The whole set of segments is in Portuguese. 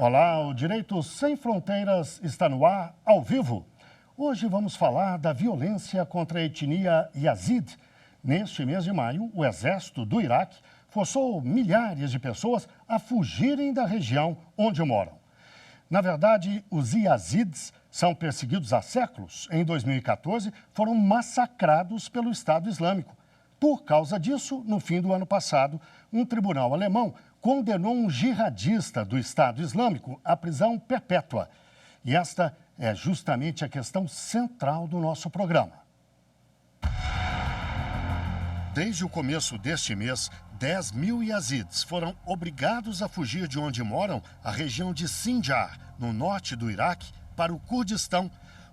Olá, o Direito Sem Fronteiras está no ar, ao vivo. Hoje vamos falar da violência contra a etnia Yazid. Neste mês de maio, o exército do Iraque forçou milhares de pessoas a fugirem da região onde moram. Na verdade, os Yazids são perseguidos há séculos. Em 2014, foram massacrados pelo Estado Islâmico. Por causa disso, no fim do ano passado, um tribunal alemão condenou um jihadista do Estado Islâmico à prisão perpétua. E esta é justamente a questão central do nosso programa. Desde o começo deste mês, 10 mil Yazids foram obrigados a fugir de onde moram, a região de Sinjar, no norte do Iraque, para o Kurdistão.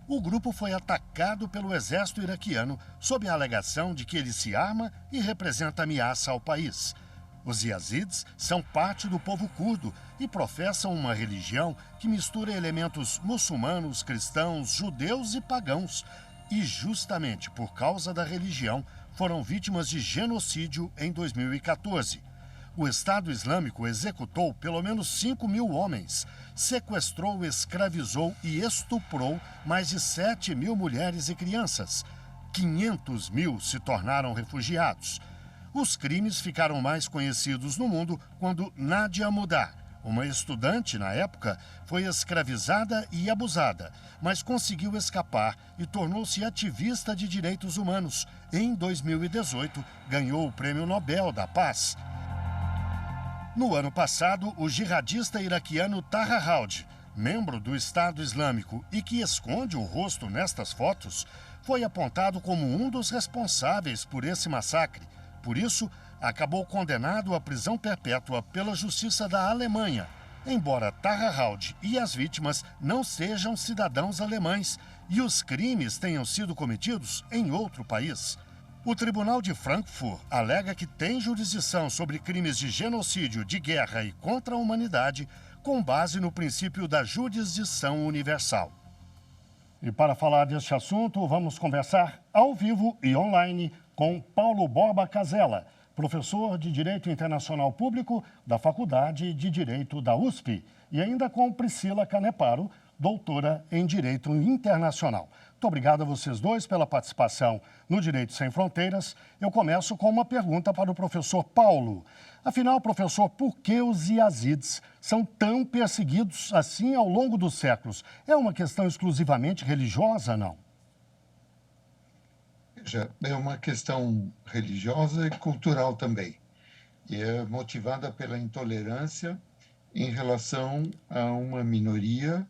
O grupo foi atacado pelo exército iraquiano sob a alegação de que ele se arma e representa ameaça ao país. Os Yazids são parte do povo curdo e professam uma religião que mistura elementos muçulmanos, cristãos, judeus e pagãos. E justamente por causa da religião, foram vítimas de genocídio em 2014. O Estado Islâmico executou pelo menos 5 mil homens, sequestrou, escravizou e estuprou mais de 7 mil mulheres e crianças. 500 mil se tornaram refugiados. Os crimes ficaram mais conhecidos no mundo quando Nadia Mudar, uma estudante na época, foi escravizada e abusada, mas conseguiu escapar e tornou-se ativista de direitos humanos. Em 2018, ganhou o Prêmio Nobel da Paz. No ano passado, o jihadista iraquiano Taha Hawd, membro do Estado Islâmico e que esconde o rosto nestas fotos, foi apontado como um dos responsáveis por esse massacre. Por isso, acabou condenado à prisão perpétua pela Justiça da Alemanha, embora Taha Hawd e as vítimas não sejam cidadãos alemães e os crimes tenham sido cometidos em outro país. O Tribunal de Frankfurt alega que tem jurisdição sobre crimes de genocídio, de guerra e contra a humanidade, com base no princípio da jurisdição universal. E para falar deste assunto, vamos conversar ao vivo e online com Paulo Borba Casella, professor de Direito Internacional Público da Faculdade de Direito da USP, e ainda com Priscila Caneparo, doutora em Direito Internacional. Muito obrigado a vocês dois pela participação no Direito Sem Fronteiras. Eu começo com uma pergunta para o professor Paulo. Afinal, professor, por que os Yazids são tão perseguidos assim ao longo dos séculos? É uma questão exclusivamente religiosa, não? Veja, é uma questão religiosa e cultural também. E é motivada pela intolerância em relação a uma minoria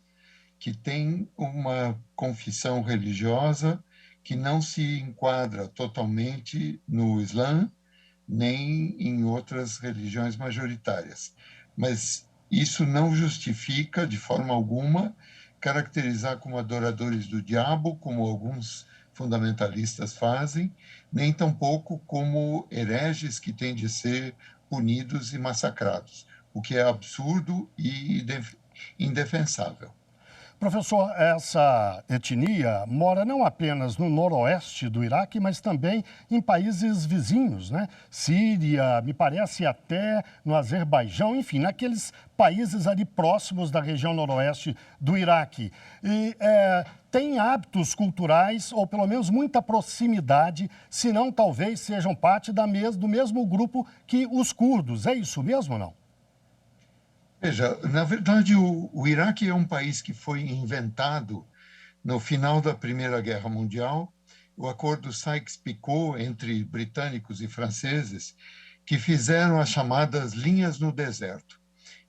que tem uma confissão religiosa que não se enquadra totalmente no Islã, nem em outras religiões majoritárias. Mas isso não justifica, de forma alguma, caracterizar como adoradores do diabo, como alguns fundamentalistas fazem, nem tampouco como hereges que têm de ser punidos e massacrados, o que é absurdo e indefensável. Professor, essa etnia mora não apenas no noroeste do Iraque, mas também em países vizinhos, né? Síria, me parece até no Azerbaijão, enfim, naqueles países ali próximos da região noroeste do Iraque. E tem hábitos culturais, ou pelo menos muita proximidade, se não talvez sejam parte do mesmo grupo que os curdos. É isso mesmo ou não? Veja, na verdade, o Iraque é um país que foi inventado no final da Primeira Guerra Mundial, o acordo Sykes-Picot entre britânicos e franceses, que fizeram as chamadas linhas no deserto.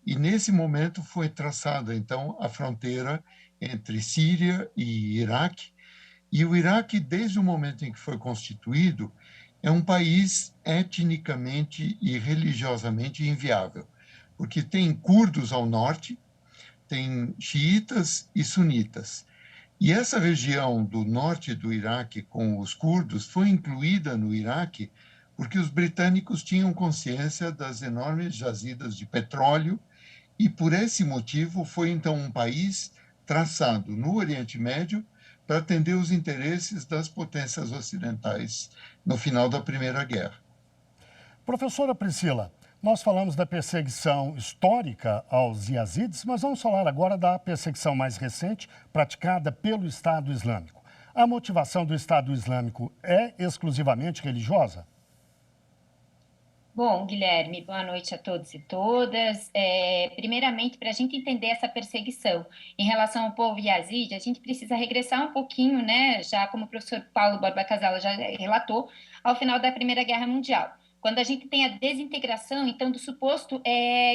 E nesse momento foi traçada, então, a fronteira entre Síria e Iraque. E o Iraque, desde o momento em que foi constituído, é um país etnicamente e religiosamente inviável, porque tem curdos ao norte, tem xiitas e sunitas. E essa região do norte do Iraque com os curdos foi incluída no Iraque porque os britânicos tinham consciência das enormes jazidas de petróleo e, por esse motivo, foi então um país traçado no Oriente Médio para atender os interesses das potências ocidentais no final da Primeira Guerra. Professora Priscila, Nós falamos da perseguição histórica aos Yazidis, mas vamos falar agora da perseguição mais recente praticada pelo Estado Islâmico. A motivação do Estado Islâmico é exclusivamente religiosa? Bom, Guilherme, boa noite a todos e todas. Primeiramente, para a gente entender essa perseguição em relação ao povo Yazid, a gente precisa regressar um pouquinho, né, já como o professor Paulo Borba Casala já relatou, ao final da Primeira Guerra Mundial, quando a gente tem a desintegração, então, do suposto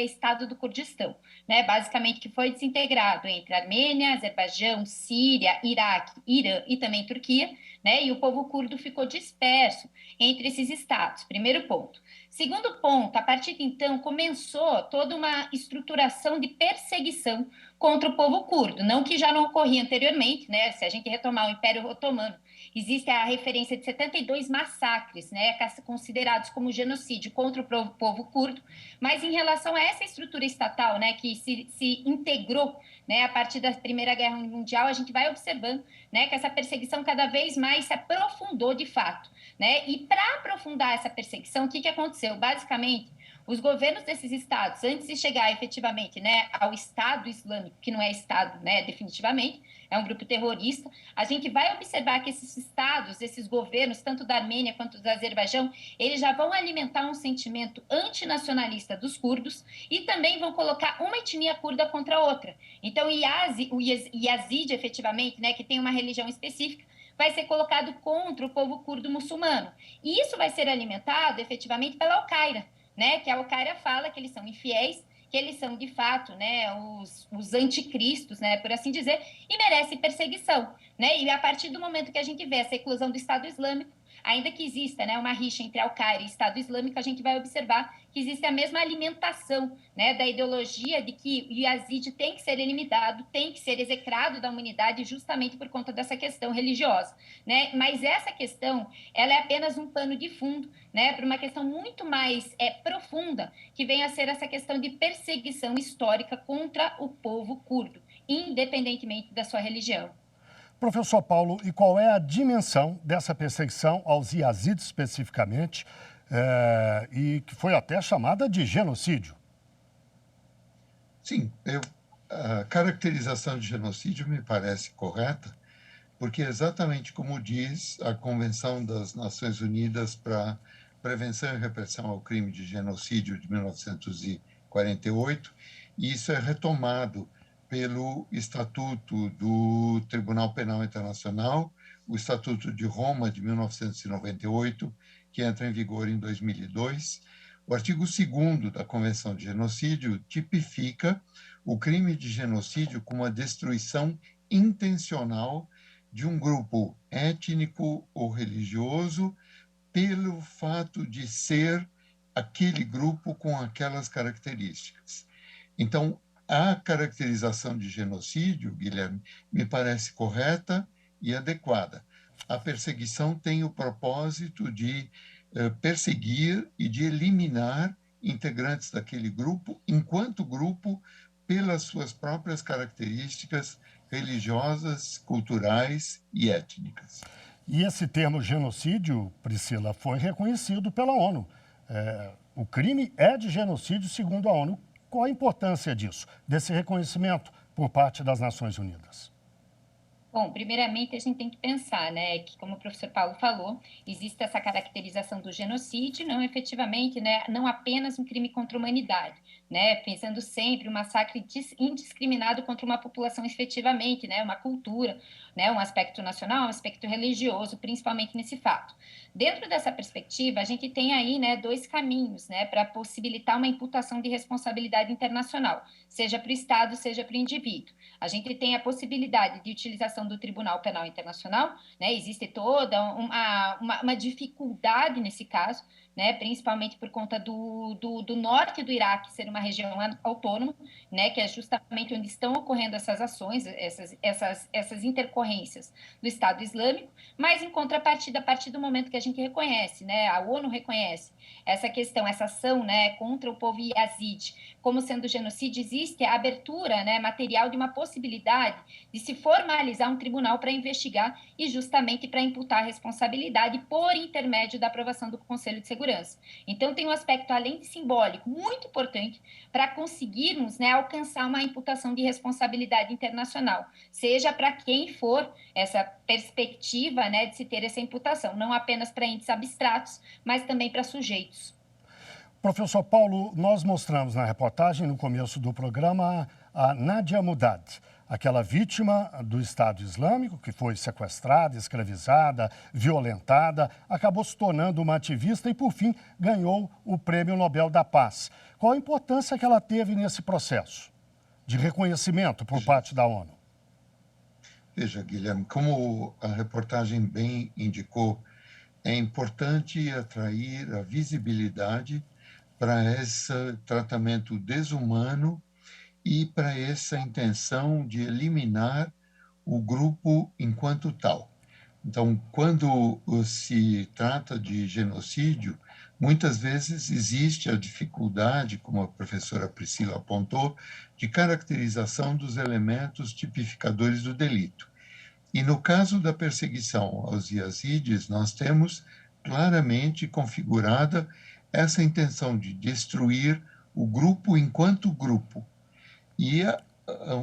Estado do Kurdistão, né, basicamente que foi desintegrado entre Armênia, Azerbaijão, Síria, Iraque, Irã e também Turquia, né, e o povo curdo ficou disperso entre esses estados, primeiro ponto. Segundo ponto, a partir de então começou toda uma estruturação de perseguição contra o povo curdo, não que já não ocorria anteriormente, né? Se a gente retomar o Império Otomano, existe a referência de 72 massacres, né, considerados como genocídio contra o povo curdo, mas em relação a essa estrutura estatal, né, que se integrou, né, a partir da Primeira Guerra Mundial, a gente vai observando, né, que essa perseguição cada vez mais se aprofundou de fato, né? E para aprofundar essa perseguição, o que aconteceu? Basicamente, os governos desses estados, antes de chegar efetivamente, né, ao Estado Islâmico, que não é Estado, né, definitivamente, é um grupo terrorista, a gente vai observar que esses estados, esses governos, tanto da Armênia quanto do Azerbaijão, eles já vão alimentar um sentimento antinacionalista dos curdos e também vão colocar uma etnia curda contra a outra. Então, o Yazid, efetivamente, né, que tem uma religião específica, vai ser colocado contra o povo curdo muçulmano. E isso vai ser alimentado, efetivamente, pela Al-Qaeda, né? Que a Al-Qaeda fala que eles são infiéis, que eles são, de fato, né, os anticristos, né, por assim dizer, e merecem perseguição, né? E a partir do momento que a gente vê essa eclosão do Estado Islâmico, ainda que exista, né, uma rixa entre Al-Qaeda e Estado Islâmico, a gente vai observar que existe a mesma alimentação, né, da ideologia de que o Yazid tem que ser eliminado, tem que ser execrado da humanidade justamente por conta dessa questão religiosa, né? Mas essa questão, ela é apenas um pano de fundo, né, para uma questão muito mais profunda, que vem a ser essa questão de perseguição histórica contra o povo curdo, independentemente da sua religião. Professor Paulo, e qual é a dimensão dessa perseguição aos Yazidis especificamente, e que foi até chamada de genocídio? Sim, a caracterização de genocídio me parece correta, porque exatamente como diz a Convenção das Nações Unidas para Prevenção e Repressão ao Crime de Genocídio de 1948, e isso é retomado pelo Estatuto do Tribunal Penal Internacional, o Estatuto de Roma de 1998, que entra em vigor em 2002. O artigo 2º da Convenção de Genocídio tipifica o crime de genocídio como a destruição intencional de um grupo étnico ou religioso pelo fato de ser aquele grupo com aquelas características. Então, a caracterização de genocídio, Guilherme, me parece correta e adequada. A perseguição tem o propósito de perseguir e de eliminar integrantes daquele grupo, enquanto grupo, pelas suas próprias características religiosas, culturais e étnicas. E esse termo genocídio, Priscila, foi reconhecido pela ONU. O crime é de genocídio, segundo a ONU. Qual a importância disso, desse reconhecimento por parte das Nações Unidas? Bom, primeiramente a gente tem que pensar, né, que como o professor Paulo falou, existe essa caracterização do genocídio, não efetivamente, né, não apenas um crime contra a humanidade, né, pensando sempre um massacre indiscriminado contra uma população efetivamente, né, uma cultura, né, um aspecto nacional, um aspecto religioso, principalmente nesse fato. Dentro dessa perspectiva, a gente tem aí, né, dois caminhos, né, para possibilitar uma imputação de responsabilidade internacional, seja para o Estado, seja para o indivíduo. A gente tem a possibilidade de utilização do Tribunal Penal Internacional, né? Existe toda uma dificuldade nesse caso, né? Principalmente por conta do norte do Iraque ser uma região autônoma, né? Que é justamente onde estão ocorrendo essas ações, essas intercorrências do Estado Islâmico, mas em contrapartida, a partir do momento que a gente reconhece, né? A ONU reconhece essa questão, essa ação, né? Contra o povo Yazid como sendo genocídio, existe a abertura, né? Material de uma possibilidade de se formalizar um tribunal para investigar e justamente para imputar a responsabilidade por intermédio da aprovação do Conselho de Segurança. segurança. Então, tem um aspecto, além de simbólico, muito importante para conseguirmos, né, alcançar uma imputação de responsabilidade internacional, seja para quem for essa perspectiva, né, de se ter essa imputação, não apenas para entes abstratos, mas também para sujeitos. Professor Paulo, nós mostramos na reportagem, no começo do programa, a Nadia Murad, aquela vítima do Estado Islâmico que foi sequestrada, escravizada, violentada, acabou se tornando uma ativista e, por fim, ganhou o Prêmio Nobel da Paz. Qual a importância que ela teve nesse processo de reconhecimento por parte da ONU? Veja, Guilherme, como a reportagem bem indicou, é importante atrair a visibilidade para esse tratamento desumano e para essa intenção de eliminar o grupo enquanto tal. Então, quando se trata de genocídio, muitas vezes existe a dificuldade, como a professora Priscila apontou, de caracterização dos elementos tipificadores do delito. E no caso da perseguição aos yazidis, nós temos claramente configurada essa intenção de destruir o grupo enquanto grupo. E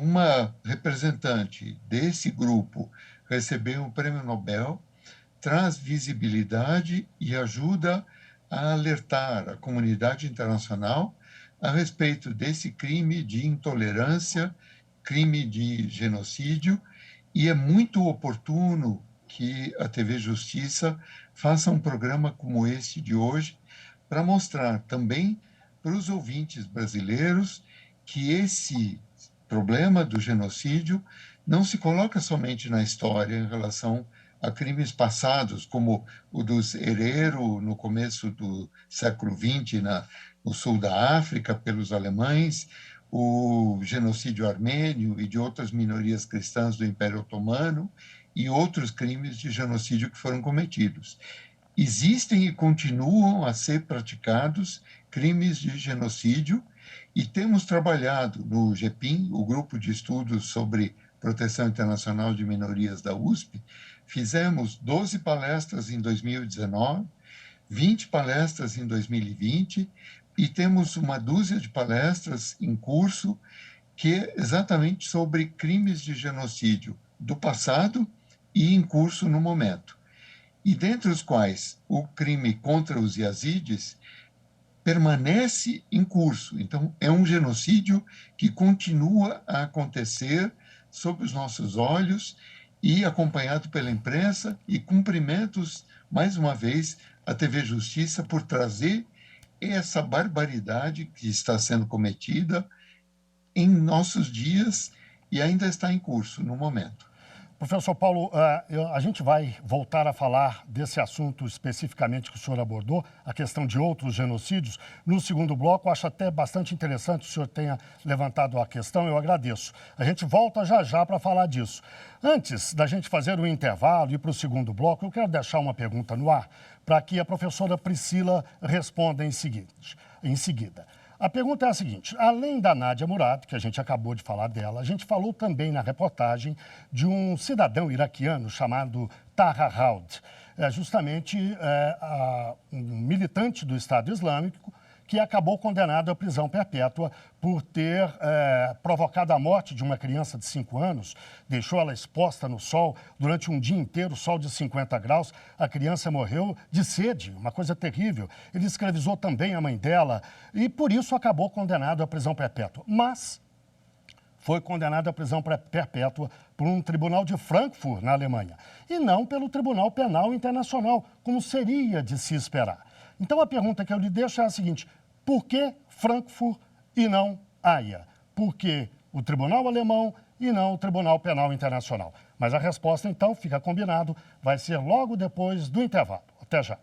uma representante desse grupo receber um prêmio Nobel traz visibilidade e ajuda a alertar a comunidade internacional a respeito desse crime de intolerância, crime de genocídio, e é muito oportuno que a TV Justiça faça um programa como esse de hoje para mostrar também para os ouvintes brasileiros que esse problema do genocídio não se coloca somente na história em relação a crimes passados, como o dos Herero no começo do século XX no sul da África pelos alemães, o genocídio armênio e de outras minorias cristãs do Império Otomano e outros crimes de genocídio que foram cometidos. Existem e continuam a ser praticados crimes de genocídio e temos trabalhado no GEPIM, o Grupo de Estudos sobre Proteção Internacional de Minorias da USP, fizemos 12 palestras em 2019, 20 palestras em 2020 e temos uma dúzia de palestras em curso que é exatamente sobre crimes de genocídio do passado e em curso no momento. E dentre os quais o crime contra os yazidis permanece em curso. Então, é um genocídio que continua a acontecer sob os nossos olhos e acompanhado pela imprensa, e cumprimentos, mais uma vez, à TV Justiça por trazer essa barbaridade que está sendo cometida em nossos dias e ainda está em curso no momento. Professor Paulo, a gente vai voltar a falar desse assunto especificamente que o senhor abordou, a questão de outros genocídios, no segundo bloco. Acho até bastante interessante que o senhor tenha levantado a questão, eu agradeço. A gente volta já para falar disso. Antes da gente fazer o intervalo e ir para o segundo bloco, eu quero deixar uma pergunta no ar para que a professora Priscila responda em seguida. A pergunta é a seguinte: além da Nadia Murad, que a gente acabou de falar dela, a gente falou também na reportagem de um cidadão iraquiano chamado Taha Raud, justamente um militante do Estado Islâmico que acabou condenado à prisão perpétua por ter provocado a morte de uma criança de 5 anos, deixou ela exposta no sol durante um dia inteiro, sol de 50 graus, a criança morreu de sede, uma coisa terrível. Ele escravizou também a mãe dela e por isso acabou condenado à prisão perpétua. Mas foi condenado à prisão perpétua por um tribunal de Frankfurt, na Alemanha, e não pelo Tribunal Penal Internacional, como seria de se esperar. Então, a pergunta que eu lhe deixo é a seguinte: por que Frankfurt e não Haia? Por que o Tribunal Alemão e não o Tribunal Penal Internacional? Mas a resposta, então, fica combinado, vai ser logo depois do intervalo. Até já.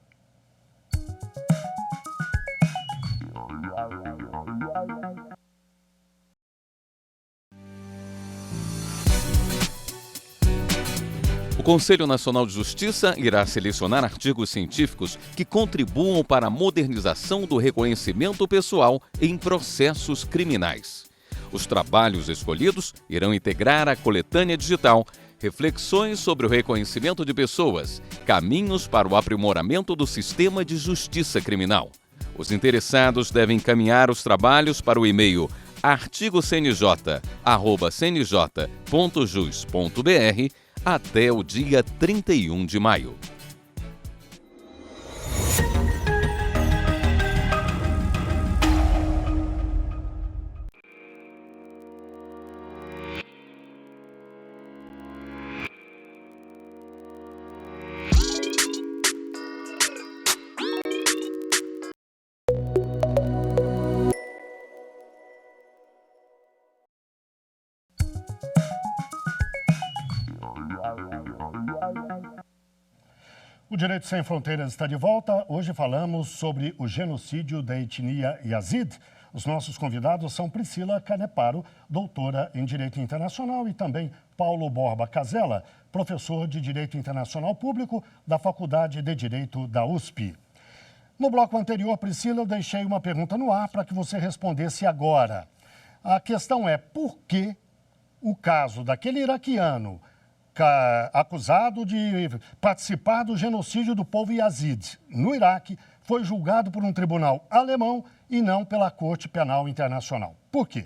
O Conselho Nacional de Justiça irá selecionar artigos científicos que contribuam para a modernização do reconhecimento pessoal em processos criminais. Os trabalhos escolhidos irão integrar a coletânea digital, reflexões sobre o reconhecimento de pessoas, caminhos para o aprimoramento do sistema de justiça criminal. Os interessados devem encaminhar os trabalhos para o e-mail artigocnj@cnj.jus.br até o dia 31 de maio. O Direito Sem Fronteiras está de volta. Hoje falamos sobre o genocídio da etnia Yazid. Os nossos convidados são Priscila Caneparo, doutora em Direito Internacional, e também Paulo Borba Casella, professor de Direito Internacional Público da Faculdade de Direito da USP. No bloco anterior, Priscila, eu deixei uma pergunta no ar para que você respondesse agora. A questão é por que o caso daquele iraquiano acusado de participar do genocídio do povo Yazid no Iraque foi julgado por um tribunal alemão e não pela Corte Penal Internacional. Por quê?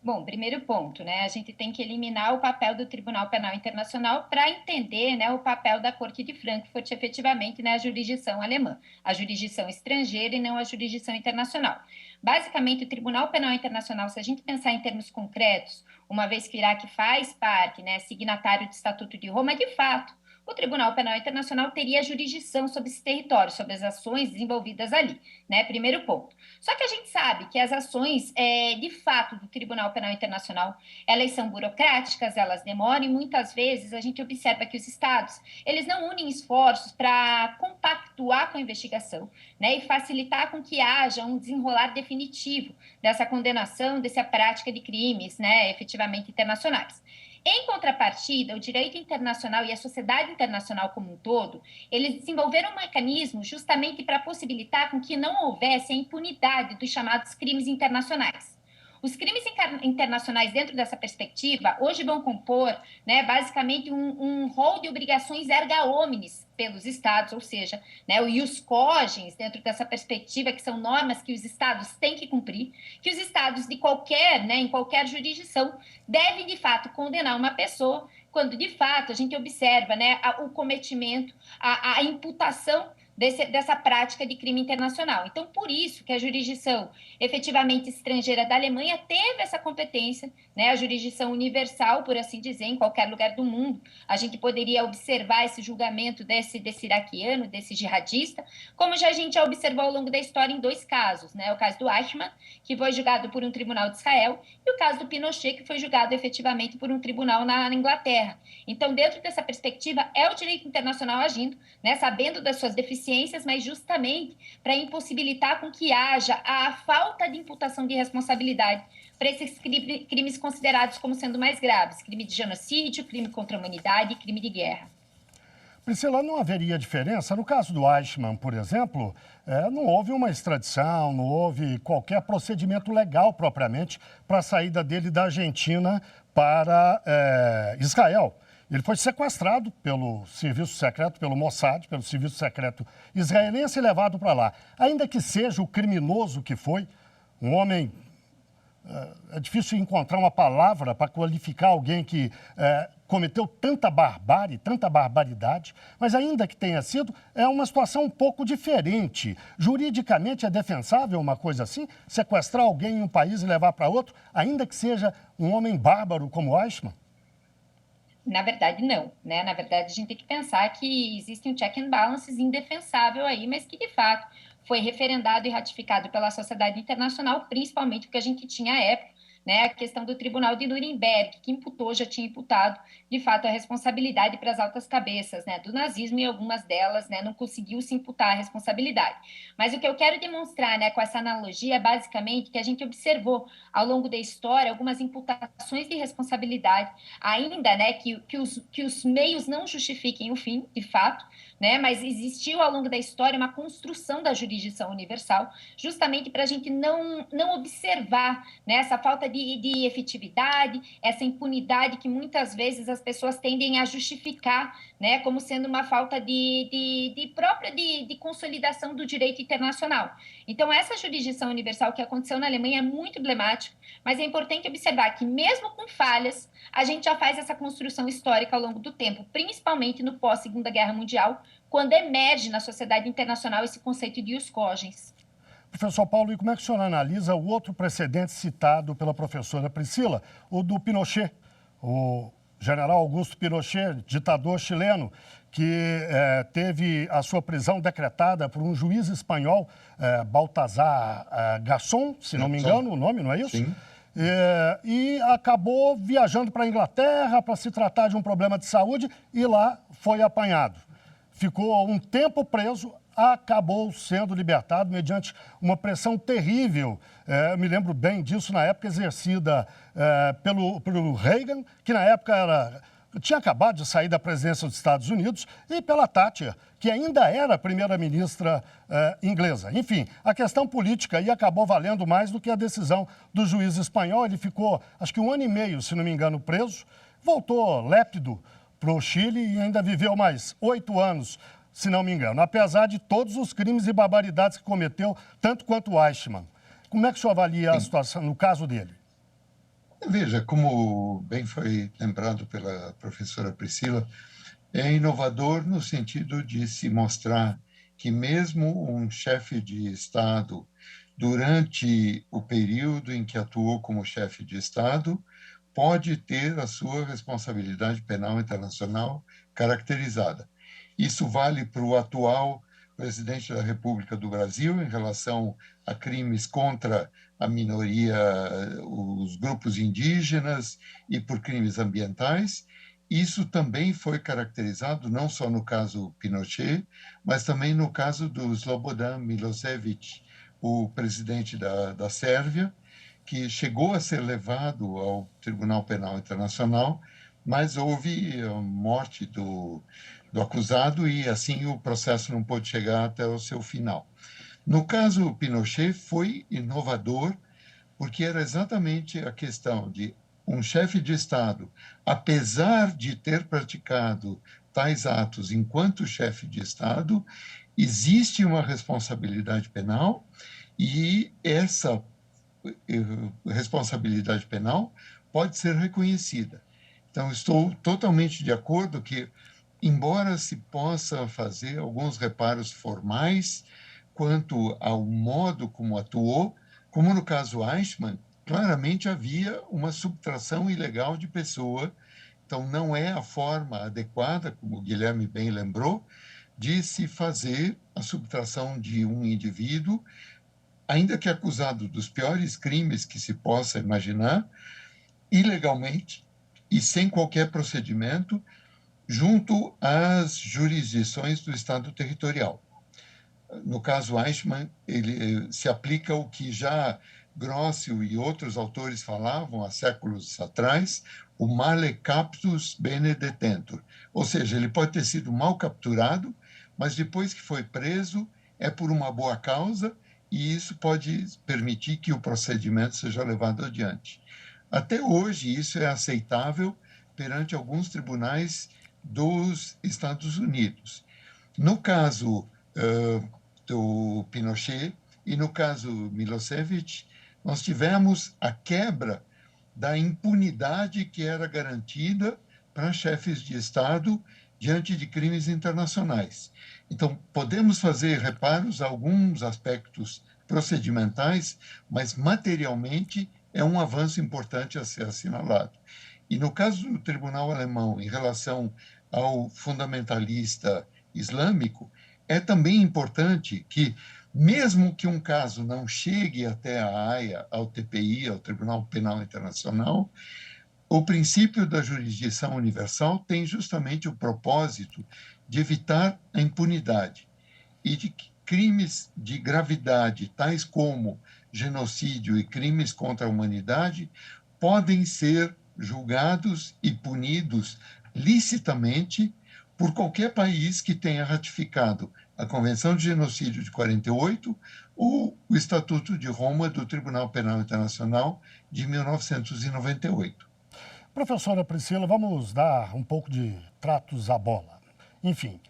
Bom, primeiro ponto, né? A gente tem que eliminar o papel do Tribunal Penal Internacional para entender, né, o papel da Corte de Frankfurt, efetivamente, né, a jurisdição alemã, a jurisdição estrangeira e não a jurisdição internacional. Basicamente, o Tribunal Penal Internacional, se a gente pensar em termos concretos, uma vez que o Iraque faz parte, né, signatário do Estatuto de Roma, de fato, o Tribunal Penal Internacional teria jurisdição sobre esse território, sobre as ações desenvolvidas ali, né? Primeiro ponto. Só que a gente sabe que as ações, de fato, do Tribunal Penal Internacional, elas são burocráticas, elas demoram e muitas vezes a gente observa que os estados, eles não unem esforços para compactuar com a investigação, né? E facilitar com que haja um desenrolar definitivo dessa condenação, dessa prática de crimes, né, efetivamente internacionais. Em contrapartida, o direito internacional e a sociedade internacional como um todo, eles desenvolveram um mecanismo justamente para possibilitar com que não houvesse a impunidade dos chamados crimes internacionais. Os crimes internacionais, dentro dessa perspectiva, hoje vão compor, né, basicamente um rol de obrigações erga omnes pelos estados, ou seja, né, o ius cogens, dentro dessa perspectiva, que são normas que os estados têm que cumprir, que os estados de qualquer, né, em qualquer jurisdição, devem, de fato, condenar uma pessoa, quando, de fato, a gente observa, né, o cometimento, a imputação dessa prática de crime internacional. Então, por isso que a jurisdição efetivamente estrangeira da Alemanha teve essa competência, né, a jurisdição universal, por assim dizer, em qualquer lugar do mundo. A gente poderia observar esse julgamento desse iraquiano, desse jihadista, como já a gente já observou ao longo da história em dois casos, né, o caso do Eichmann, que foi julgado por um tribunal de Israel, e o caso do Pinochet, que foi julgado efetivamente por um tribunal na Inglaterra. Então, dentro dessa perspectiva, é o direito internacional agindo, né, sabendo das suas deficiências, mas justamente para impossibilitar com que haja a falta de imputação de responsabilidade para esses crimes considerados como sendo mais graves, crime de genocídio, crime contra a humanidade e crime de guerra. Priscila, não haveria diferença? No caso do Eichmann, por exemplo, não houve uma extradição, não houve qualquer procedimento legal propriamente para a saída dele da Argentina para Israel. Ele foi sequestrado pelo serviço secreto, pelo Mossad, pelo serviço secreto israelense e levado para lá. Ainda que seja o criminoso que foi, um homem... É difícil encontrar uma palavra para qualificar alguém que cometeu tanta barbárie, tanta barbaridade, mas ainda que tenha sido, é uma situação um pouco diferente. Juridicamente é defensável uma coisa assim? Sequestrar alguém em um país e levar para outro, ainda que seja um homem bárbaro como Eichmann? Na verdade, não, né? Na verdade, a gente tem que pensar que existe um check and balances indefensável aí, mas que, de fato, foi referendado e ratificado pela sociedade internacional, principalmente porque a gente tinha à época, né, a questão do Tribunal de Nuremberg, que já tinha imputado, de fato, a responsabilidade para as altas cabeças, né, do nazismo, e algumas delas, né, não conseguiu se imputar a responsabilidade. Mas o que eu quero demonstrar, né, com essa analogia é basicamente que a gente observou ao longo da história algumas imputações de responsabilidade, ainda, né, que os meios não justifiquem o fim, de fato, né, mas existiu ao longo da história uma construção da jurisdição universal, justamente para a gente não observar, né, essa falta de efetividade, essa impunidade que muitas vezes as pessoas tendem a justificar, né, como sendo uma falta de consolidação do direito internacional. Então, essa jurisdição universal que aconteceu na Alemanha é muito emblemática, mas é importante observar que, mesmo com falhas, a gente já faz essa construção histórica ao longo do tempo, principalmente no pós-Segunda Guerra Mundial, quando emerge na sociedade internacional esse conceito de ius cogens. Professor Paulo, e como é que o senhor analisa o outro precedente citado pela professora Priscila, o do Pinochet, o general Augusto Pinochet, ditador chileno, que teve a sua prisão decretada por um juiz espanhol, Baltasar Garzón, se não me engano o nome, não é isso? Sim. E acabou viajando para a Inglaterra para se tratar de um problema de saúde e lá foi apanhado. Ficou um tempo preso, acabou sendo libertado mediante uma pressão terrível. Eu me lembro bem disso na época exercida pelo Reagan, que na época tinha acabado de sair da presidência dos Estados Unidos, e pela Thatcher, que ainda era primeira-ministra inglesa. Enfim, a questão política aí acabou valendo mais do que a decisão do juiz espanhol. Ele ficou, acho que 1 ano e meio, se não me engano, preso, voltou lépido para o Chile e ainda viveu mais 8 anos, se não me engano, apesar de todos os crimes e barbaridades que cometeu, tanto quanto o Eichmann. Como é que o senhor avalia a situação no caso dele? Veja, como bem foi lembrado pela professora Priscila, é inovador no sentido de se mostrar que mesmo um chefe de Estado, durante o período em que atuou como chefe de Estado, pode ter a sua responsabilidade penal internacional caracterizada. Isso vale para o atual presidente da República do Brasil em relação a crimes contra a minoria, os grupos indígenas e por crimes ambientais. Isso também foi caracterizado não só no caso Pinochet, mas também no caso do Slobodan Milošević, o presidente da Sérvia, que chegou a ser levado ao Tribunal Penal Internacional, mas houve a morte do acusado e, assim, o processo não pôde chegar até o seu final. No caso Pinochet, foi inovador, porque era exatamente a questão de um chefe de Estado, apesar de ter praticado tais atos enquanto chefe de Estado, existe uma responsabilidade penal e essa responsabilidade penal pode ser reconhecida. Então, estou totalmente de acordo que, embora se possa fazer alguns reparos formais quanto ao modo como atuou, como no caso Eichmann, claramente havia uma subtração ilegal de pessoa, então não é a forma adequada, como o Guilherme bem lembrou, de se fazer a subtração de um indivíduo, ainda que acusado dos piores crimes que se possa imaginar, ilegalmente e sem qualquer procedimento, junto às jurisdições do Estado territorial. No caso Eichmann, ele se aplica o que já Grossio e outros autores falavam há séculos atrás, o male captus bene detentur, ou seja, ele pode ter sido mal capturado, mas depois que foi preso é por uma boa causa e isso pode permitir que o procedimento seja levado adiante. Até hoje isso é aceitável perante alguns tribunais dos Estados Unidos. No caso do Pinochet e no caso Milošević, nós tivemos a quebra da impunidade que era garantida para chefes de Estado diante de crimes internacionais. Então, podemos fazer reparos a alguns aspectos procedimentais, mas materialmente é um avanço importante a ser assinalado. E no caso do Tribunal Alemão, em relação ao fundamentalista islâmico, é também importante que, mesmo que um caso não chegue até a Haia, ao TPI, ao Tribunal Penal Internacional, o princípio da jurisdição universal tem justamente o propósito de evitar a impunidade e de que crimes de gravidade, tais como genocídio e crimes contra a humanidade, podem ser julgados e punidos licitamente por qualquer país que tenha ratificado a Convenção de Genocídio de 48 ou o Estatuto de Roma do Tribunal Penal Internacional de 1998. Professora Priscila, vamos dar um pouco de tratos à bola. Enfim,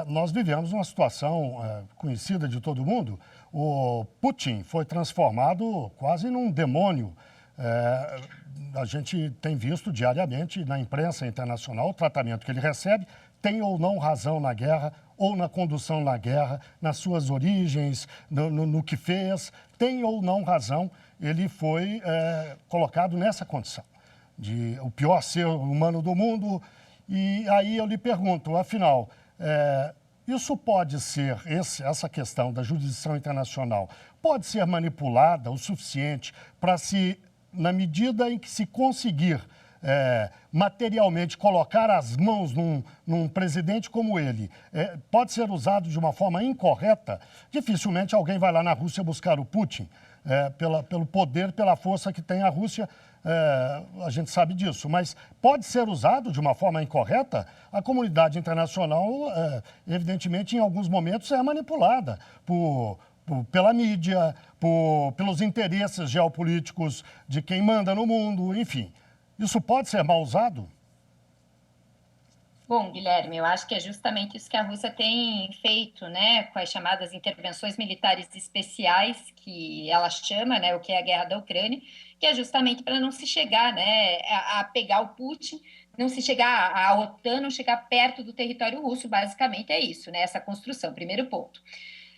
nós vivemos uma situação conhecida de todo mundo. O Putin foi transformado quase num demônio. A gente tem visto diariamente na imprensa internacional o tratamento que ele recebe, tem ou não razão na guerra, ou na condução na guerra, nas suas origens, no que fez, tem ou não razão, ele foi colocado nessa condição, de o pior ser humano do mundo. E aí eu lhe pergunto, afinal, isso pode ser, essa questão da jurisdição internacional, pode ser manipulada o suficiente para se, na medida em que se conseguir materialmente colocar as mãos num presidente como ele, pode ser usado de uma forma incorreta? Dificilmente alguém vai lá na Rússia buscar o Putin, pelo poder, pela força que tem a Rússia, a gente sabe disso, mas pode ser usado de uma forma incorreta? A comunidade internacional, evidentemente, em alguns momentos é manipulada pela mídia, pelos interesses geopolíticos de quem manda no mundo, enfim. Isso pode ser mal usado? Bom, Guilherme, eu acho que é justamente isso que a Rússia tem feito, né, com as chamadas intervenções militares especiais, que ela chama, né, o que é a guerra da Ucrânia, que é justamente para não se chegar, né, a pegar o Putin, não se chegar, a OTAN não chegar perto do território russo, basicamente é isso, né, essa construção, primeiro ponto.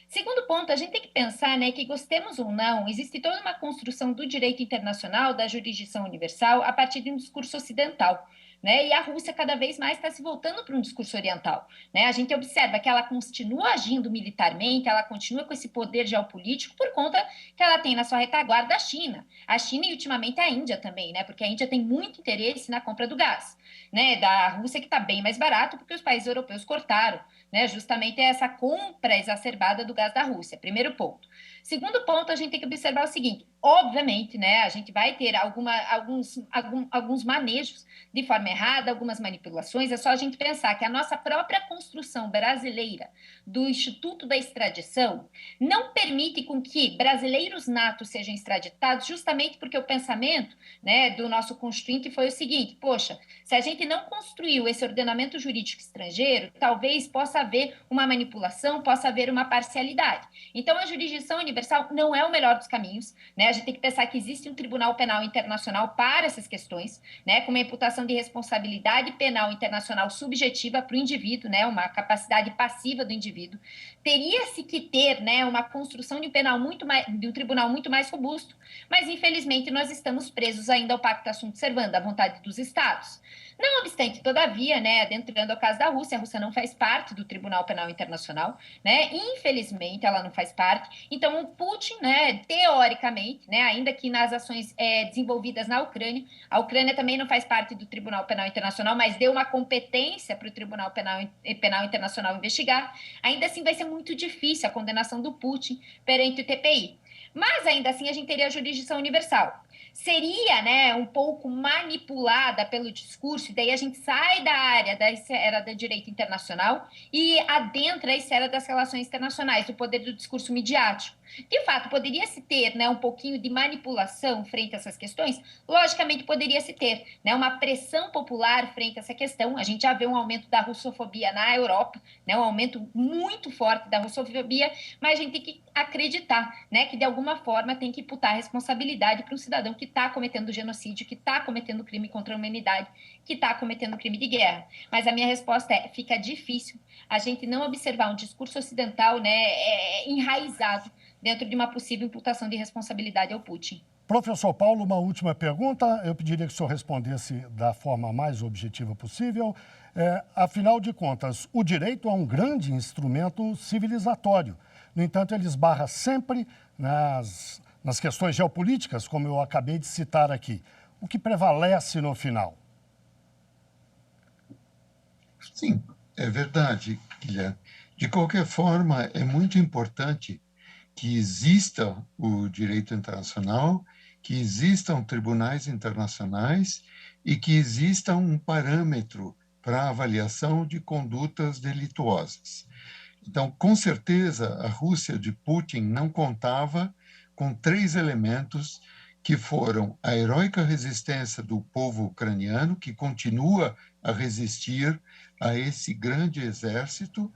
Segundo ponto, a gente tem que pensar, né, que gostemos ou não, existe toda uma construção do direito internacional, da jurisdição universal, a partir de um discurso ocidental, né? E a Rússia cada vez mais está se voltando para um discurso oriental, né? A gente observa que ela continua agindo militarmente, ela continua com esse poder geopolítico por conta que ela tem na sua retaguarda a China e ultimamente a Índia também, né? Porque a Índia tem muito interesse na compra do gás, né? Da Rússia, que está bem mais barato porque os países europeus cortaram, né? Justamente essa compra exacerbada do gás da Rússia. Primeiro ponto. Segundo ponto, a gente tem que observar o seguinte: obviamente, né, a gente vai ter alguns manejos de forma errada, algumas manipulações. É só a gente pensar que a nossa própria construção brasileira do Instituto da Extradição não permite com que brasileiros natos sejam extraditados, justamente porque o pensamento, né, do nosso constituinte foi o seguinte: poxa, se a gente não construiu esse ordenamento jurídico estrangeiro, talvez possa haver uma manipulação, possa haver uma parcialidade. Então, a jurisdição universal não é o melhor dos caminhos, né? A gente tem que pensar que existe um Tribunal Penal Internacional para essas questões, né? Com uma imputação de responsabilidade penal internacional subjetiva para o indivíduo, né? Uma capacidade passiva do indivíduo. Teria-se que ter, né, uma construção de um tribunal muito mais robusto, mas infelizmente nós estamos presos ainda ao Pacta Sunt Servanda, à vontade dos Estados. Não obstante, todavia, né, adentrando ao caso da Rússia, a Rússia não faz parte do Tribunal Penal Internacional, né? Infelizmente, ela não faz parte. Então, o Putin, né, teoricamente, né, ainda que nas ações desenvolvidas na Ucrânia, a Ucrânia também não faz parte do Tribunal Penal Internacional, mas deu uma competência para o Tribunal Penal Internacional investigar. Ainda assim, vai ser muito difícil a condenação do Putin perante o TPI. Mas, ainda assim, a gente teria a jurisdição universal. Seria, né, um pouco manipulada pelo discurso, e daí a gente sai da área da esfera do direito internacional e adentra a esfera das relações internacionais, do poder do discurso midiático. De fato, poderia-se ter, né, um pouquinho de manipulação frente a essas questões? Logicamente, poderia-se ter, né, uma pressão popular frente a essa questão. A gente já vê um aumento da russofobia na Europa, né, um aumento muito forte da russofobia, mas a gente tem que acreditar, né, que de alguma forma tem que imputar a responsabilidade para um cidadão que está cometendo genocídio, que está cometendo crime contra a humanidade, que está cometendo crime de guerra. Mas a minha resposta é: fica difícil a gente não observar um discurso ocidental, né, enraizado dentro de uma possível imputação de responsabilidade ao Putin. Professor Paulo, uma última pergunta. Eu pediria que o senhor respondesse da forma mais objetiva possível. Afinal de contas, o direito é um grande instrumento civilizatório. No entanto, ele esbarra sempre nas questões geopolíticas, como eu acabei de citar aqui. O que prevalece no final? Sim, é verdade, Guilherme. De qualquer forma, é muito importante que exista o direito internacional, que existam tribunais internacionais e que exista um parâmetro para avaliação de condutas delituosas. Então, com certeza, a Rússia de Putin não contava com 3 elementos que foram a heróica resistência do povo ucraniano, que continua a resistir a esse grande exército.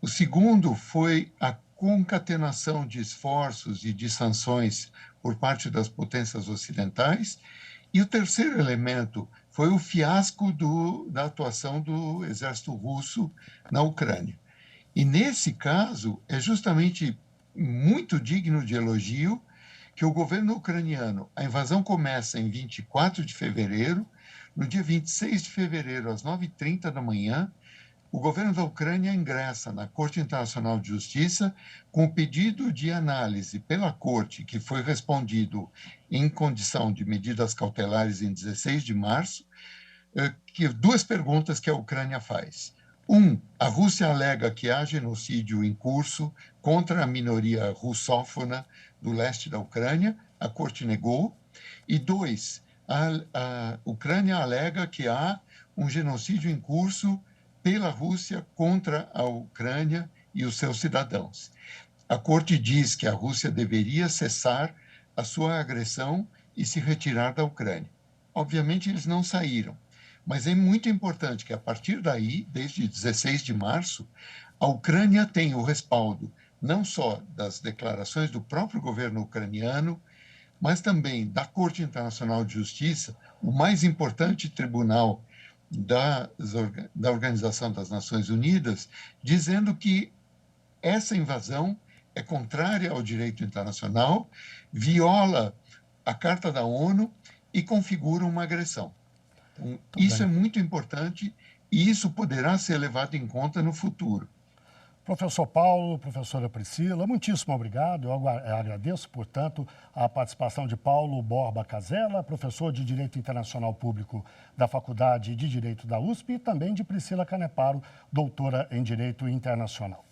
O segundo foi a concatenação de esforços e de sanções por parte das potências ocidentais. E o terceiro elemento foi o fiasco da atuação do exército russo na Ucrânia. E, nesse caso, é justamente muito digno de elogio que o governo ucraniano, a invasão começa em 24 de fevereiro, no dia 26 de fevereiro, às 9h30 da manhã, o governo da Ucrânia ingressa na Corte Internacional de Justiça com o pedido de análise pela Corte, que foi respondido em condição de medidas cautelares em 16 de março, que 2 perguntas que a Ucrânia faz. A Rússia alega que há genocídio em curso contra a minoria russófona do leste da Ucrânia, a Corte negou. E 2, a Ucrânia alega que há um genocídio em curso pela Rússia contra a Ucrânia e os seus cidadãos. A Corte diz que a Rússia deveria cessar a sua agressão e se retirar da Ucrânia. Obviamente, eles não saíram. Mas é muito importante que, a partir daí, desde 16 de março, a Ucrânia tem o respaldo não só das declarações do próprio governo ucraniano, mas também da Corte Internacional de Justiça, o mais importante tribunal da Organização das Nações Unidas, dizendo que essa invasão é contrária ao direito internacional, viola a Carta da ONU e configura uma agressão. Isso é muito importante e isso poderá ser levado em conta no futuro. Professor Paulo, professora Priscila, muitíssimo obrigado. Eu agradeço, portanto, a participação de Paulo Borba Casella, professor de Direito Internacional Público da Faculdade de Direito da USP, e também de Priscila Caneparo, doutora em Direito Internacional.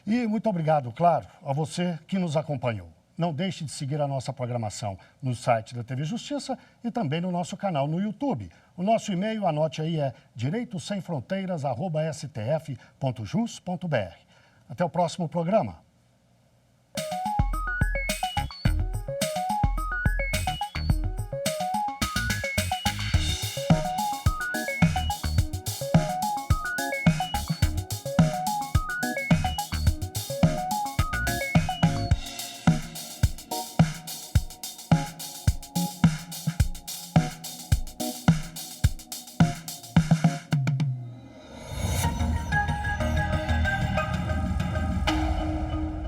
E muito obrigado, claro, a você que nos acompanhou. Não deixe de seguir a nossa programação no site da TV Justiça e também no nosso canal no YouTube. O nosso e-mail, anote aí, é direitosemfronteiras@stf.jus.br. Até o próximo programa.